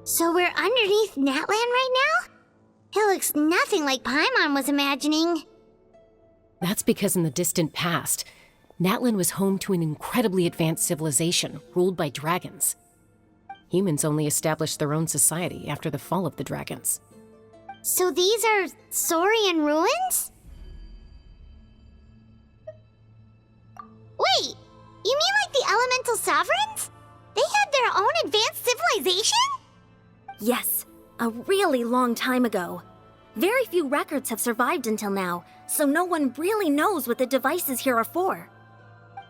So we're underneath Natlan right now? It looks nothing like Paimon was imagining. That's because in the distant past, Natlan was home to an incredibly advanced civilization ruled by dragons. Humans only established their own society after the fall of the dragons. So these are Saurian ruins? Wait, you mean like the elemental sovereigns? They had their own advanced civilization? Yes, a really long time ago. Very few records have survived until now, so no one really knows what the devices here are for.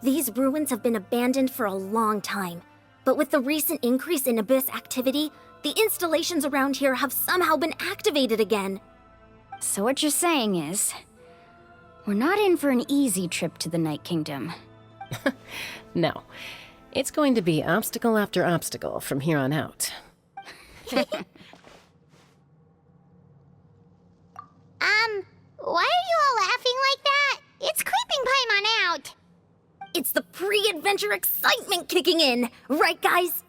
These ruins have been abandoned for a long time, but with the recent increase in Abyss activity, the installations around here have somehow been activated again. So what you're saying is, we're not in for an easy trip to the Night Kingdom. No. It's going to be obstacle after obstacle from here on out. Why are you all laughing like that? It's creeping Paimon out. It's the pre-adventure excitement kicking in, right guys?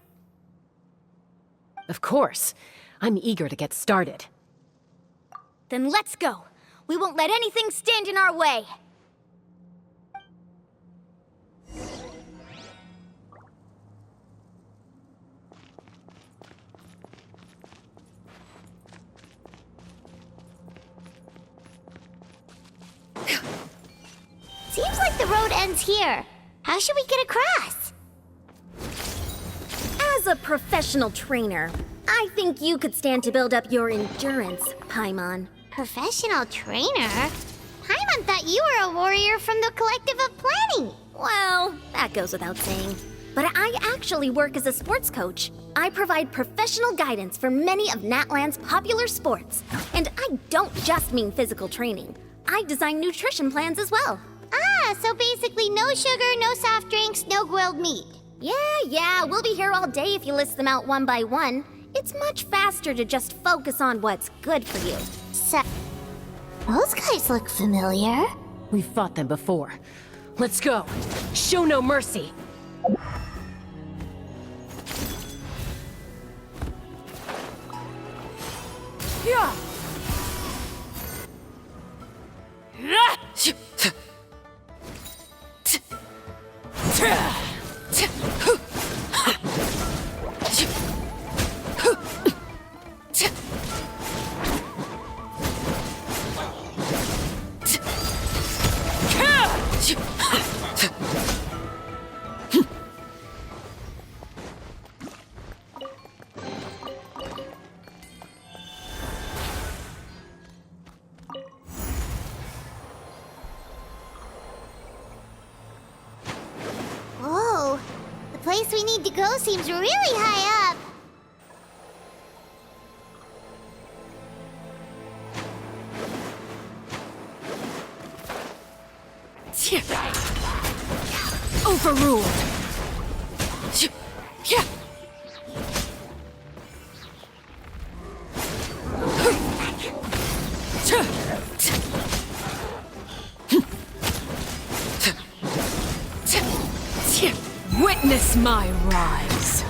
Of course. I'm eager to get started. Then let's go. We won't let anything stand in our way. Seems like the road ends here. How should we get across? As a professional trainer, I think you could stand to build up your endurance, Paimon. Professional trainer? Paimon thought you were a warrior from the Collective of Planning. Well, that goes without saying. But I actually work as a sports coach. I provide professional guidance for many of Natlan's popular sports. And I don't just mean physical training. I design nutrition plans as well. Ah, so basically no sugar, no soft drinks, no grilled meat. Yeah, we'll be here all day if you list them out one by one. It's much faster to just focus on what's good for you. So, those guys look familiar. We've fought them before. Let's go. Show no mercy. Yeah. Whoa, the place we need to go seems really high up. Overruled. Witness my rise.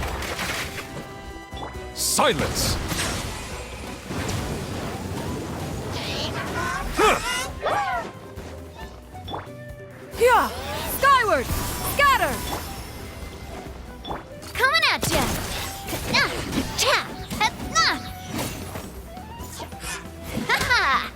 Silence! Yeah! Skyward! Scatter! Coming at ya! Ha-ha!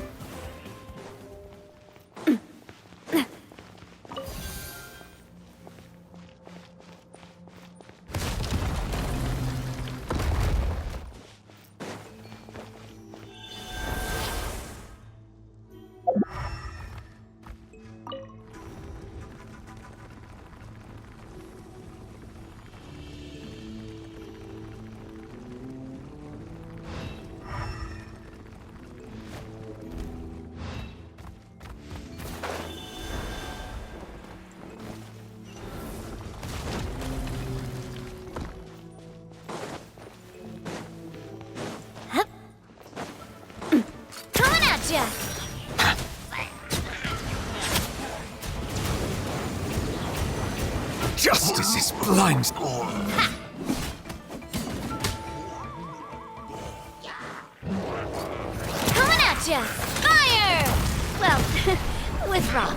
Gotcha! Justice is blind. Gotcha! Fire! Well, withdraw.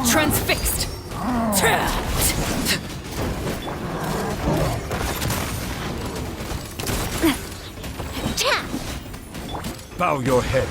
Transfixed! Bow your head.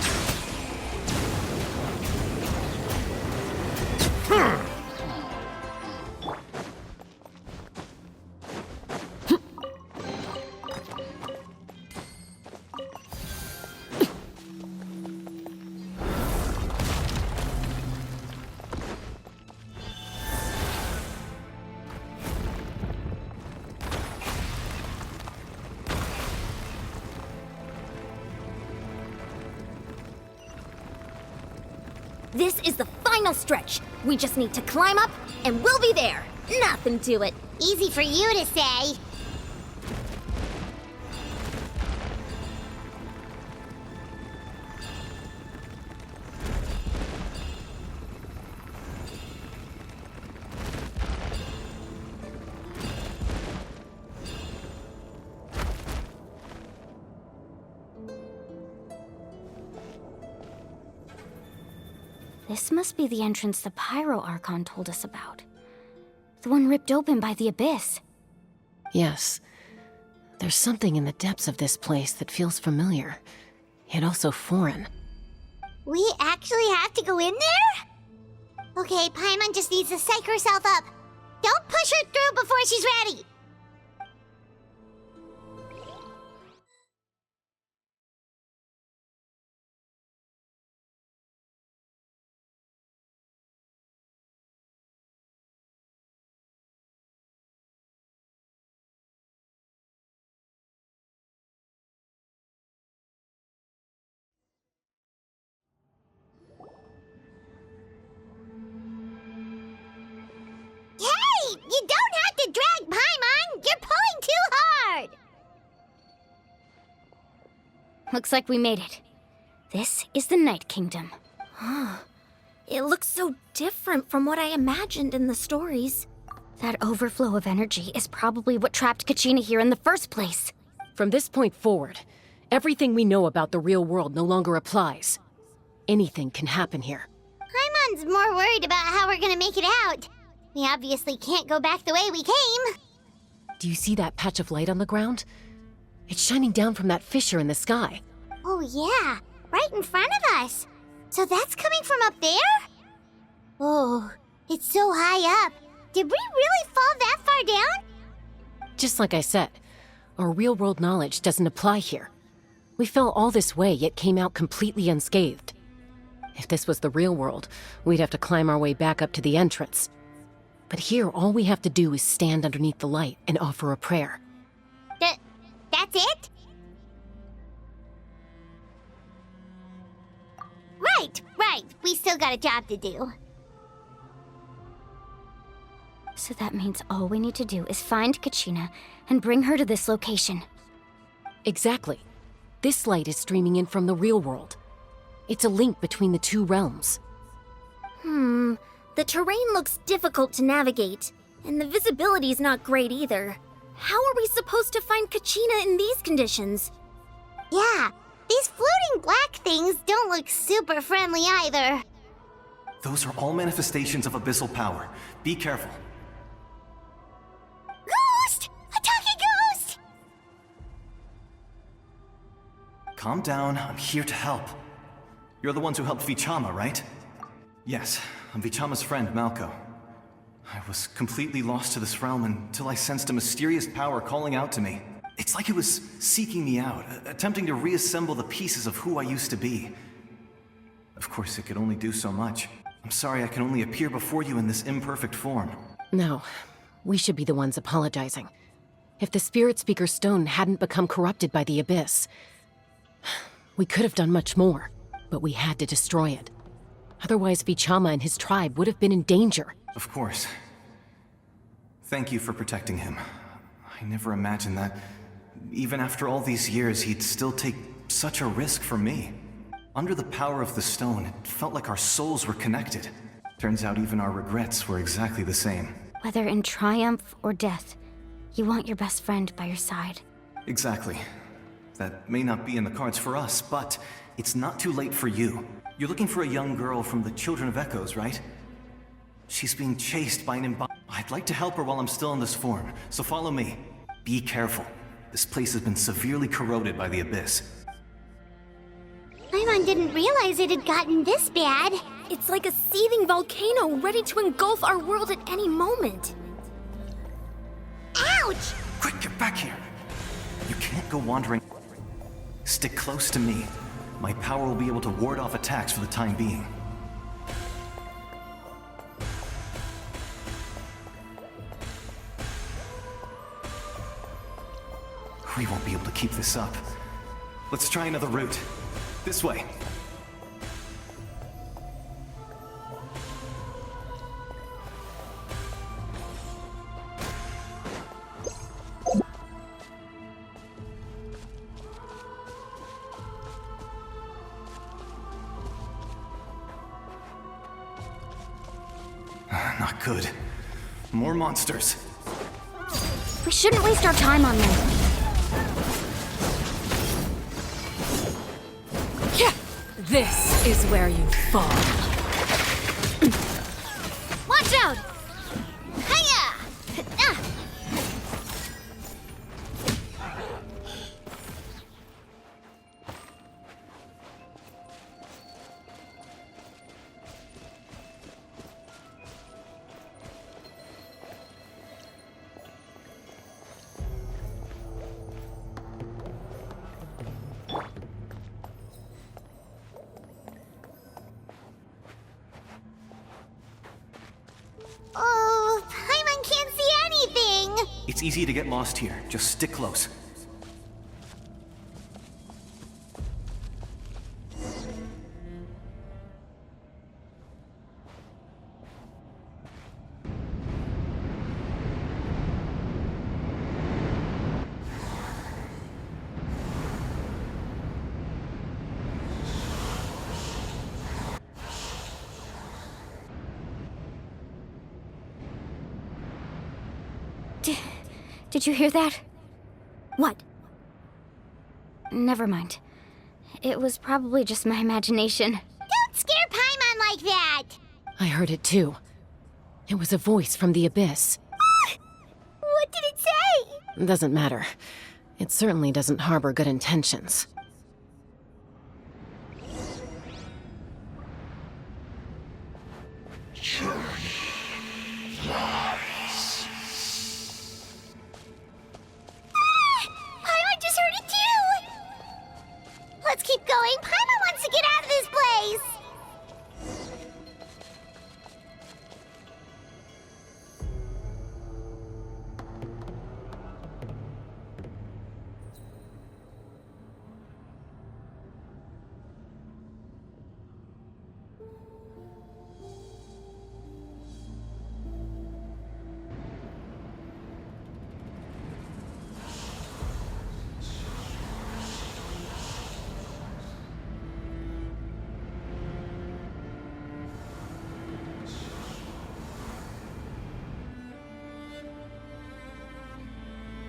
This is the final stretch. We just need to climb up, and we'll be there. Nothing to it. Easy for you to say. This must be the entrance the Pyro Archon told us about. The one ripped open by the Abyss. Yes. There's something in the depths of this place that feels familiar, yet also foreign. We actually have to go in there? Okay, Paimon just needs to psych herself up. Don't push her through before she's ready. Hey! You don't have to drag Paimon! You're pulling too hard! Looks like we made it. This is the Night Kingdom. It looks so different from what I imagined in the stories. That overflow of energy is probably what trapped Kachina here in the first place. From this point forward, everything we know about the real world no longer applies. Anything can happen here. Paimon's more worried about how we're gonna make it out. We obviously can't go back the way we came. Do you see that patch of light on the ground? It's shining down from that fissure in the sky. Oh yeah, right in front of us. So that's coming from up there? Oh, it's so high up. Did we really fall that far down? Just like I said, our real-world knowledge doesn't apply here. We fell all this way, yet came out completely unscathed. If this was the real world, we'd have to climb our way back up to the entrance. But here, all we have to do is stand underneath the light and offer a prayer. That's it? Right. We still got a job to do. So that means all we need to do is find Kachina and bring her to this location. Exactly. This light is streaming in from the real world. It's a link between the two realms. The terrain looks difficult to navigate, and the visibility's not great either. How are we supposed to find Kachina in these conditions? Yeah, these floating black things don't look super friendly either. Those are all manifestations of abyssal power. Be careful. Ghost! A talking ghost! Calm down, I'm here to help. You're the ones who helped Vichama, right? Yes, I'm Vichama's friend, Malko. I was completely lost to this realm until I sensed a mysterious power calling out to me. It's like it was seeking me out, attempting to reassemble the pieces of who I used to be. Of course, it could only do so much. I'm sorry I can only appear before you in this imperfect form. No, we should be the ones apologizing. If the Spirit Speaker Stone hadn't become corrupted by the Abyss, we could have done much more, but we had to destroy it. Otherwise, Vichama and his tribe would have been in danger. Of course. Thank you for protecting him. I never imagined that, even after all these years, he'd still take such a risk for me. Under the power of the stone, it felt like our souls were connected. Turns out even our regrets were exactly the same. Whether in triumph or death, you want your best friend by your side. Exactly. That may not be in the cards for us, but It's not too late for you. You're looking for a young girl from the Children of Echoes, right? She's being chased by an I'd like to help her while I'm still in this form, so follow me. Be careful. This place has been severely corroded by the Abyss. Paimon didn't realize it had gotten this bad. It's like a seething volcano ready to engulf our world at any moment. Ouch! Quick, get back here! You can't go wandering. Stick close to me. My power will be able to ward off attacks for the time being. We won't be able to keep this up. Let's try another route. This way. Not good. More monsters. We shouldn't waste our time on them. This is where you fall. Watch out! Hiya! Ah. Oh, Paimon can't see anything! It's easy to get lost here. Just stick close. Did you hear that? What? Never mind. It was probably just my imagination. Don't scare Paimon like that! I heard it too. It was a voice from the Abyss. What did it say? Doesn't matter. It certainly doesn't harbor good intentions. Paimon just heard it too! Let's keep going. Paimon wants to get out of this place!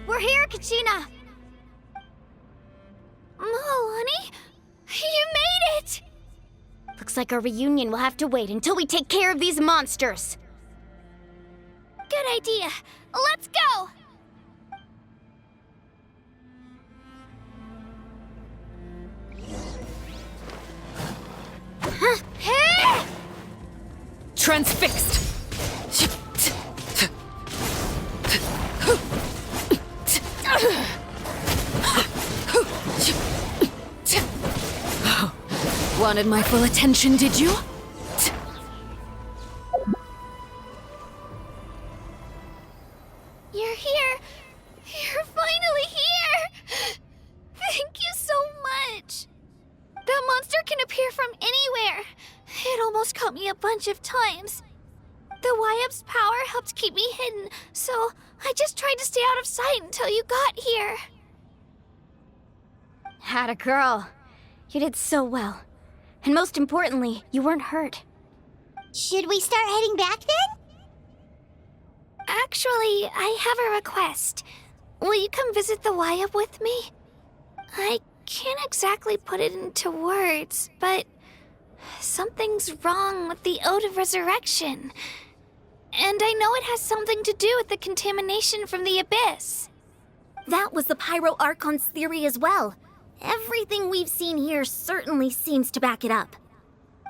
We're here, Kachina! Oh, honey, you made it! Looks like our reunion will have to wait until we take care of these monsters. Good idea. Let's go! Transfixed! Wanted my full attention, did you? You're here! You're finally here! Thank you so much! That monster can appear from anywhere. It almost caught me a bunch of times. The YF's power helped keep me hidden, so I just tried to stay out of sight until you got here. Atta girl. You did so well. And most importantly, you weren't hurt. Should we start heading back then? Actually, I have a request. Will you come visit the YF with me? I can't exactly put it into words, but something's wrong with the Ode of Resurrection. And I know it has something to do with the contamination from the Abyss. That was the Pyro Archon's theory as well. Everything we've seen here certainly seems to back it up.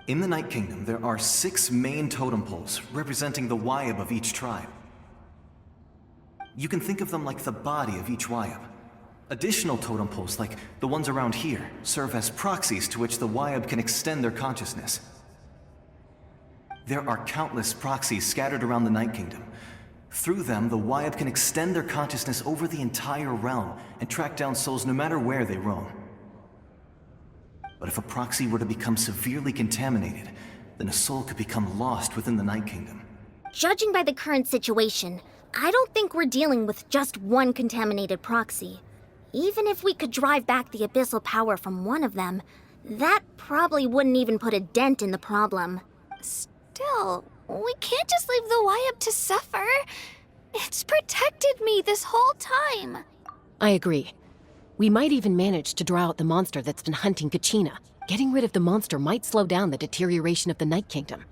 In the Night Kingdom, there are 6 main totem poles representing the Wyab of each tribe. You can think of them like the body of each Wyab. Additional totem poles, like the ones around here, serve as proxies to which the Wyab can extend their consciousness. There are countless proxies scattered around the Night Kingdom. Through them, the Wyab can extend their consciousness over the entire realm and track down souls no matter where they roam. But if a proxy were to become severely contaminated, then a soul could become lost within the Night Kingdom. Judging by the current situation, I don't think we're dealing with just one contaminated proxy. Even if we could drive back the abyssal power from one of them, that probably wouldn't even put a dent in the problem. Still, we can't just leave the Wyab to suffer. It's protected me this whole time. I agree. We might even manage to draw out the monster that's been hunting Kachina. Getting rid of the monster might slow down the deterioration of the Night Kingdom.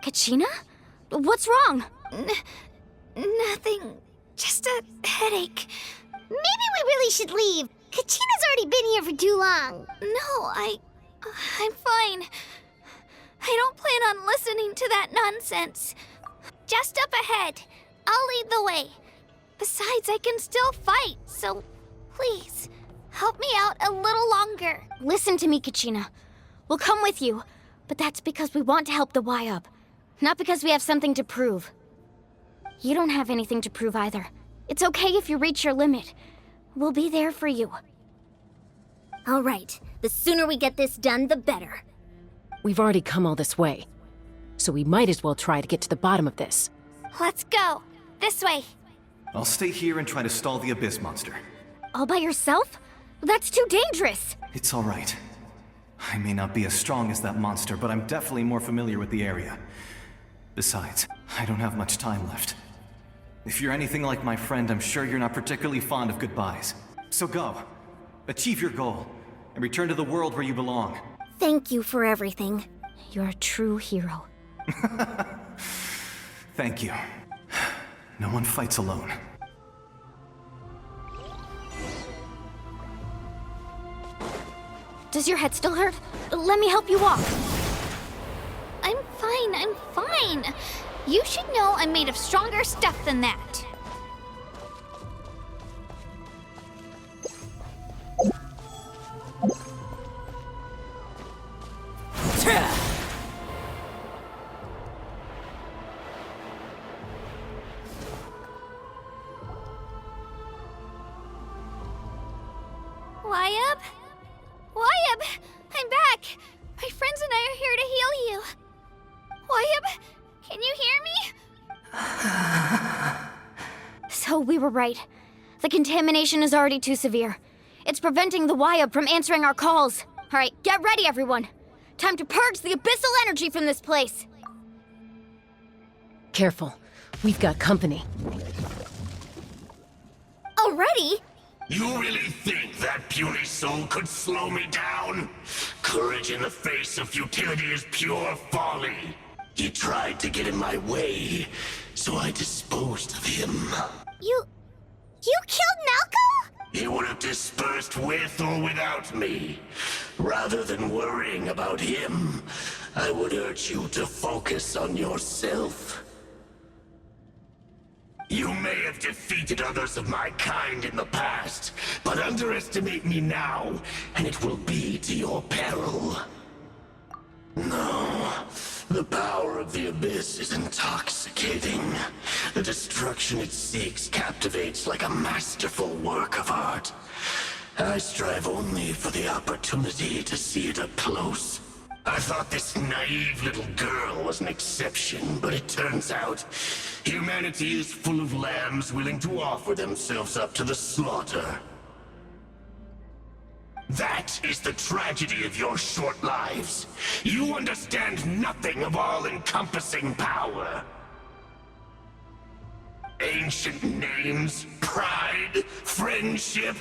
Kachina? What's wrong? Nothing. Just a headache. Maybe we really should leave. Kachina's already been here for too long. No, I'm fine. I don't plan on listening to that nonsense. Just up ahead. I'll lead the way. Besides, I can still fight, so please, help me out a little longer. Listen to me, Kachina. We'll come with you, but that's because we want to help the Wyab, not because we have something to prove. You don't have anything to prove either. It's okay if you reach your limit. We'll be there for you. All right, the sooner we get this done, the better. We've already come all this way, so we might as well try to get to the bottom of this. Let's go. This way. I'll stay here and try to stall the Abyss monster. All by yourself? That's too dangerous. It's all right. I may not be as strong as that monster, but I'm definitely more familiar with the area. Besides, I don't have much time left. If you're anything like my friend, I'm sure you're not particularly fond of goodbyes. So go. Achieve your goal, and return to the world where you belong. Thank you for everything. You're a true hero. Thank you. No one fights alone. Does your head still hurt? Let me help you walk. I'm fine. You should know I'm made of stronger stuff than that. Wyab? Wyab! I'm back! My friends and I are here to heal you. Wyab, can you hear me? So we were right. The contamination is already too severe. It's preventing the Wyab from answering our calls. All right, get ready, everyone. Time to purge the abyssal energy from this place. Careful. We've got company. Already? You really think that puny soul could slow me down? Courage in the face of futility is pure folly. He tried to get in my way, so I disposed of him. You killed Malco? He would have dispersed with or without me. Rather than worrying about him, I would urge you to focus on yourself. You may have defeated others of my kind in the past, but underestimate me now, and it will be to your peril. No, the power of the Abyss is intoxicating. The destruction it seeks captivates like a masterful work of art. I strive only for the opportunity to see it up close. I thought this naive little girl was an exception, but it turns out humanity is full of lambs willing to offer themselves up to the slaughter. That is the tragedy of your short lives. You understand nothing of all-encompassing power. Ancient names, pride, friendship?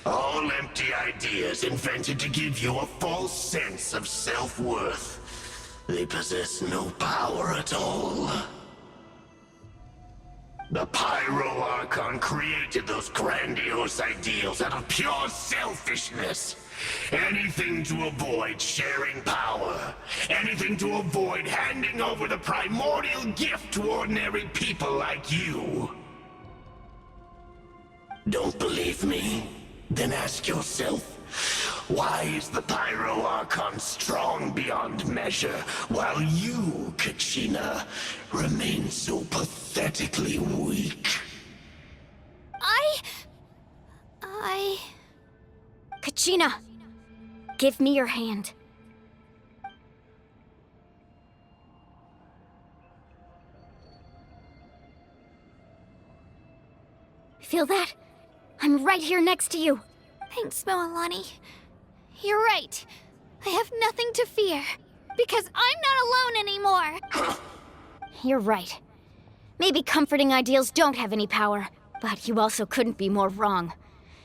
All empty ideas invented to give you a false sense of self-worth. They possess no power at all. The Pyro Archon created those grandiose ideals out of pure selfishness. Anything to avoid sharing power. Anything to avoid handing over the primordial gift to ordinary people like you. Don't believe me? Then ask yourself, why is the Pyro Archon strong beyond measure, while you, Kachina, remain so pathetically weak? Kachina, give me your hand. Feel that? I'm right here next to you. Thanks, Moalani. You're right. I have nothing to fear. Because I'm not alone anymore. You're right. Maybe comforting ideals don't have any power, but you also couldn't be more wrong.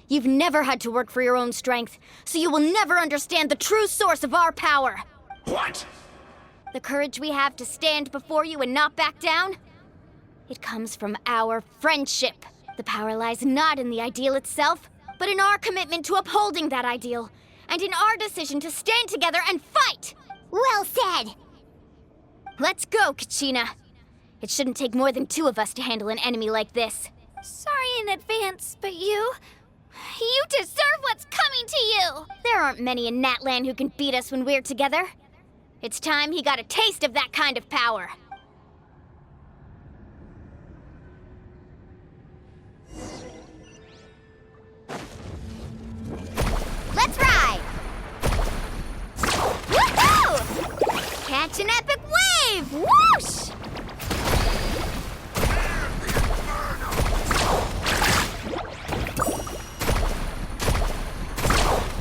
You've never had to work for your own strength, so you will never understand the true source of our power. What? The courage we have to stand before you and not back down? It comes from our friendship. The power lies not in the ideal itself, but in our commitment to upholding that ideal, and in our decision to stand together and fight! Well said! Let's go, Kachina. It shouldn't take more than 2 of us to handle an enemy like this. Sorry in advance, but you deserve what's coming to you! There aren't many in Natlan who can beat us when we're together. It's time he got a taste of that kind of power. Let's ride! Woohoo! Catch an epic wave! Whoosh!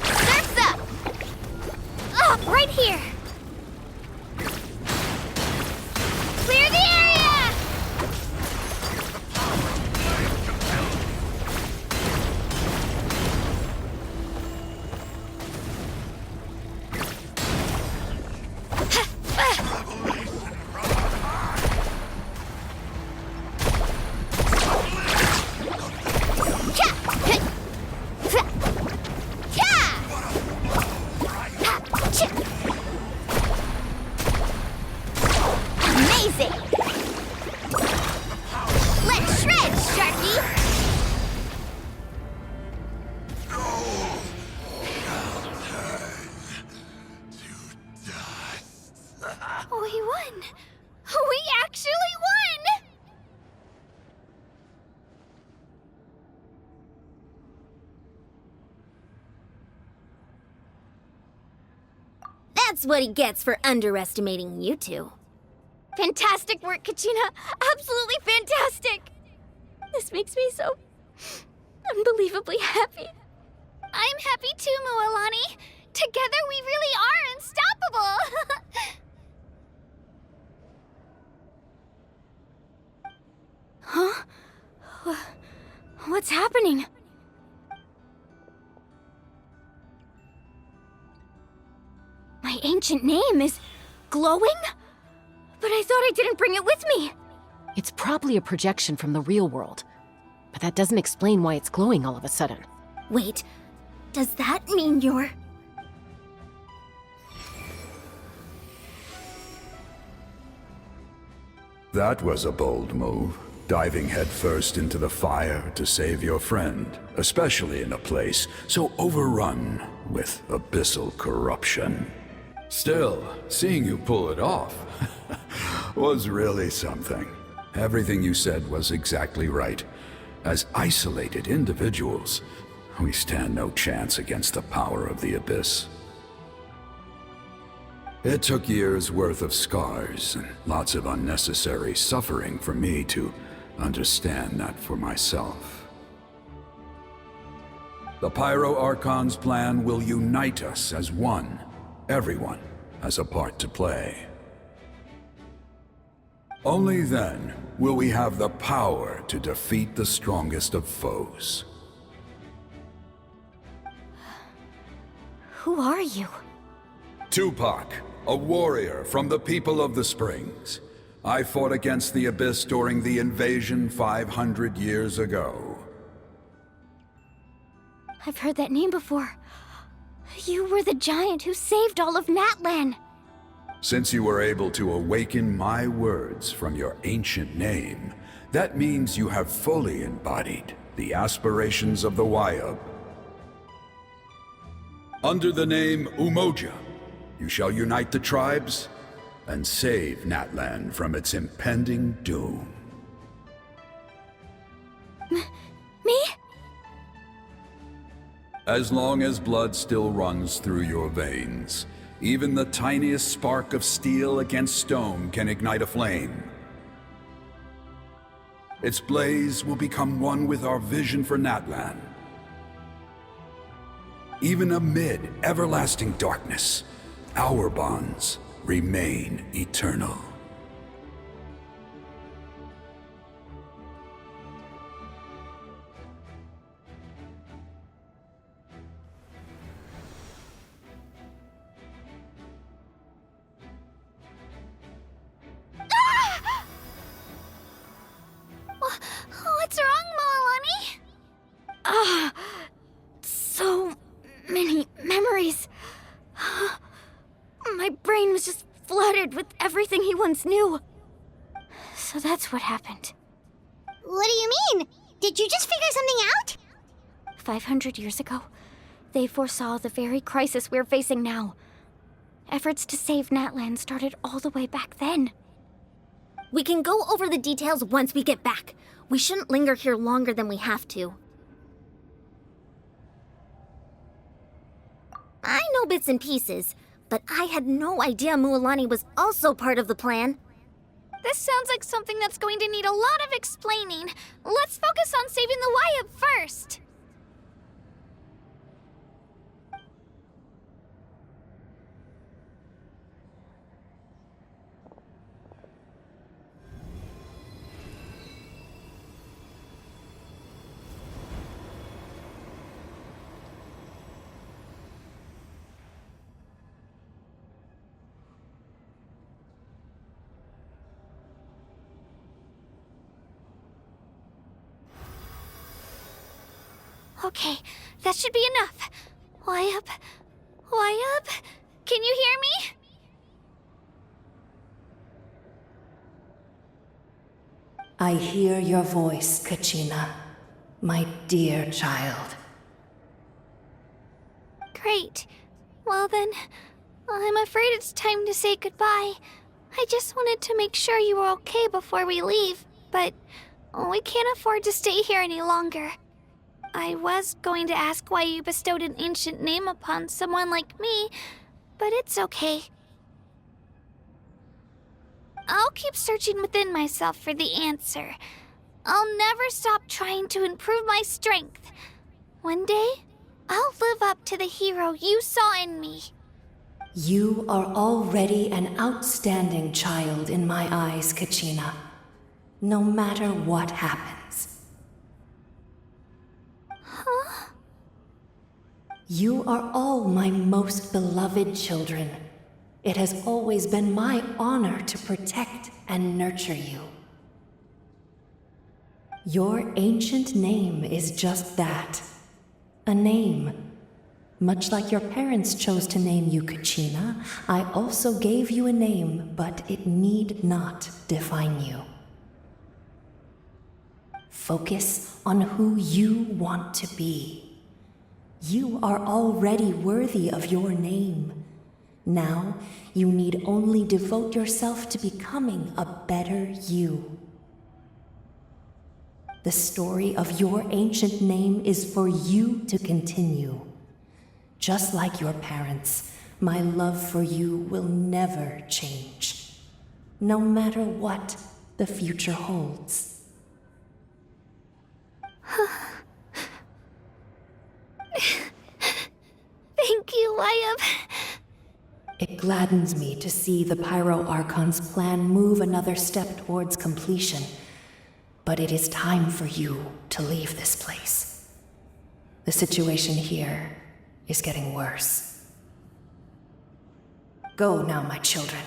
Surf's up! Up, right here! Clear the area! Amazing! Let's shred, Sharky! We won! We actually won! That's what he gets for underestimating you two. Fantastic work, Kachina! Absolutely fantastic! This makes me so unbelievably happy. I'm happy too, Moalani. Together we really are unstoppable! Huh? What's happening? My ancient name is glowing? But I thought I didn't bring it with me. It's probably a projection from the real world. But that doesn't explain why it's glowing all of a sudden. Wait, does that mean you're... That was a bold move. Diving headfirst into the fire to save your friend, especially in a place so overrun with abyssal corruption. Still, seeing you pull it off was really something. Everything you said was exactly right. As isolated individuals, we stand no chance against the power of the Abyss. It took years' worth of scars and lots of unnecessary suffering for me to understand that for myself. The Pyro Archon's plan will unite us as one. Everyone has a part to play. Only then will we have the power to defeat the strongest of foes. Who are you? Tupac, a warrior from the people of the Springs. I fought against the Abyss during the invasion 500 years ago. I've heard that name before. You were the giant who saved all of Natlan. Since you were able to awaken my words from your ancient name, that means you have fully embodied the aspirations of the Wayub. Under the name Umoja, you shall unite the tribes and save Natlan from its impending doom. Me? As long as blood still runs through your veins, even the tiniest spark of steel against stone can ignite a flame. Its blaze will become one with our vision for Natlan. Even amid everlasting darkness, our bonds remain eternal. What's wrong, Moalani? So many memories. My brain was just flooded with everything he once knew. So that's what happened. What do you mean? Did you just figure something out? 500 years ago, they foresaw the very crisis we're facing now. Efforts to save Natlan started all the way back then. We can go over the details once we get back. We shouldn't linger here longer than we have to. I know bits and pieces, but I had no idea Mualani was also part of the plan. This sounds like something that's going to need a lot of explaining. Let's focus on saving the Wayub first. Okay, that should be enough. Wayub? Can you hear me? I hear your voice, Kachina, my dear child. Great. Well then, I'm afraid it's time to say goodbye. I just wanted to make sure you were okay before we leave, but we can't afford to stay here any longer. I was going to ask why you bestowed an ancient name upon someone like me, but it's okay. I'll keep searching within myself for the answer. I'll never stop trying to improve my strength. One day, I'll live up to the hero you saw in me. You are already an outstanding child in my eyes, Kachina. No matter what happens. Huh? You are all my most beloved children. It has always been my honor to protect and nurture you. Your ancient name is just that. A name. Much like your parents chose to name you Kachina, I also gave you a name, but it need not define you. Focus on who you want to be. You are already worthy of your name. Now, you need only devote yourself to becoming a better you. The story of your ancient name is for you to continue. Just like your parents, my love for you will never change, no matter what the future holds. Thank you, Wayub. It gladdens me to see the Pyro Archon's plan move another step towards completion, but it is time for you to leave this place. The situation here is getting worse. Go now, my children.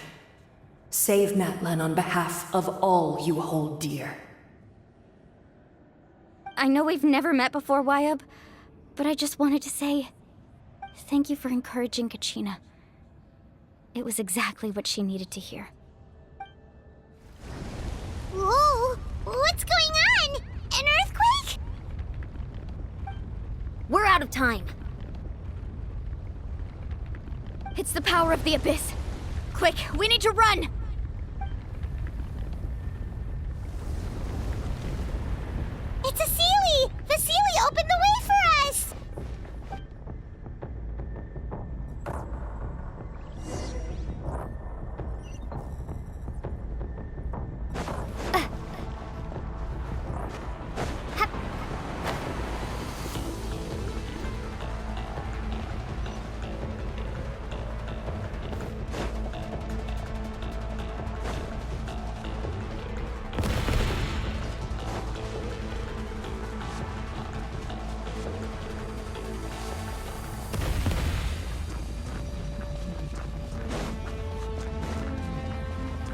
Save Natlan on behalf of all you hold dear. I know we've never met before, Wyab, but I just wanted to say thank you for encouraging Kachina. It was exactly what she needed to hear. Whoa! What's going on? An earthquake? We're out of time. It's the power of the Abyss. Quick, we need to run! It's a Seelie! The Seelie opened the way for us!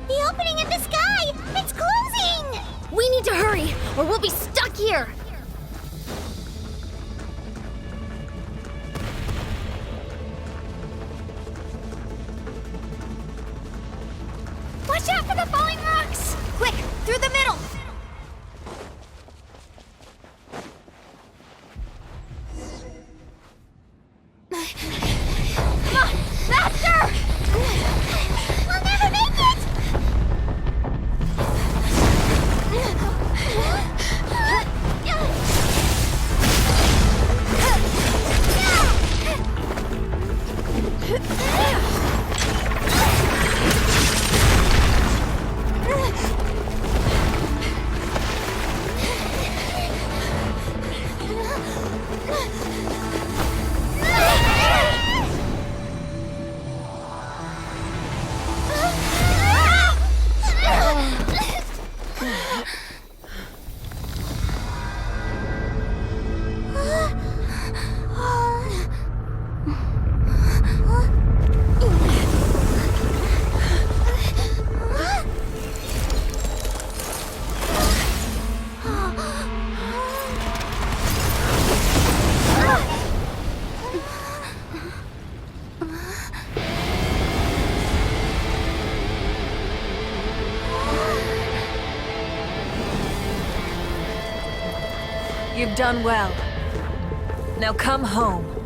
The opening in the sky! It's closing! We need to hurry, or we'll be stuck here! Watch out for the falling rocks! Quick, through the middle! Come on, faster! We'll never make it! You've done well. Now come home.